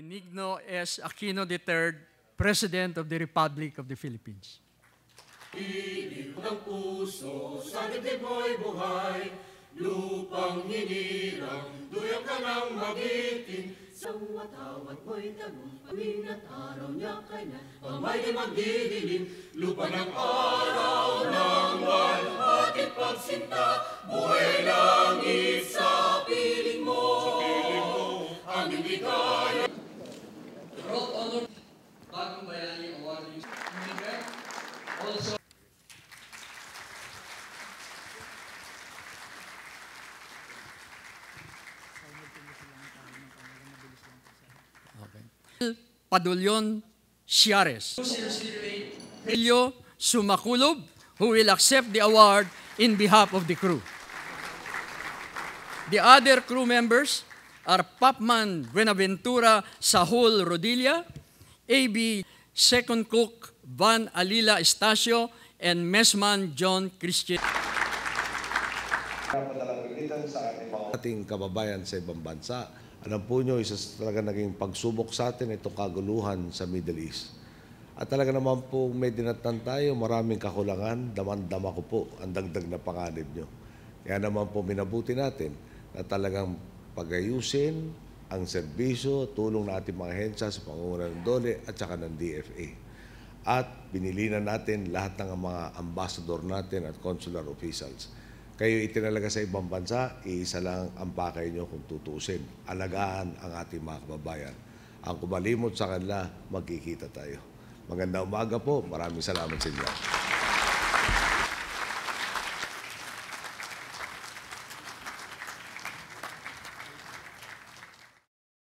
Benigno S. Aquino III, President of the Republic of the Philippines. Ilig ng puso, sa dibdib mo'y buhay, lupang hinirang, duyang ka ng magiting. Sa watawat mo'y tanong, paming at araw niya kanya, pamay di magdidilim, lupa ng araw ng walhati pagsinta, buhay langit sa piling mo, ang hindi kaya. Road Honor Bagong Bayani Award also. Padulyon Ciares. Emilio Sumakulob, who will accept the award in behalf of the crew. The other crew members are Papman Buenaventura Sahul Rodilla, AB Second Cook Van Alila Estacio, and Messman John Christian. Ating kababayan sa ibang bansa. Alam po nyo, isa talaga naging pagsubok sa atin itong kaguluhan sa Middle East. At talaga naman po may dinatan tayo, maraming kakulangan, daman-dama ko po ang dagdag na panganib nyo. Kaya naman po minabuti natin na talagang pagayusin ang serbisyo, tulong na ating mga ahensya sa pangunguna ng DOLE at saka ng DFA. At binilinan natin lahat ng mga ambassador natin at consular officials. Kayo itinalaga sa ibang bansa, iisa lang ang pakay nyo kung tutusin. Alagaan ang ating mga kababayan. Ang kumalimot sa kanila, magkikita tayo. Magandang umaga po. Maraming salamat sa inyo.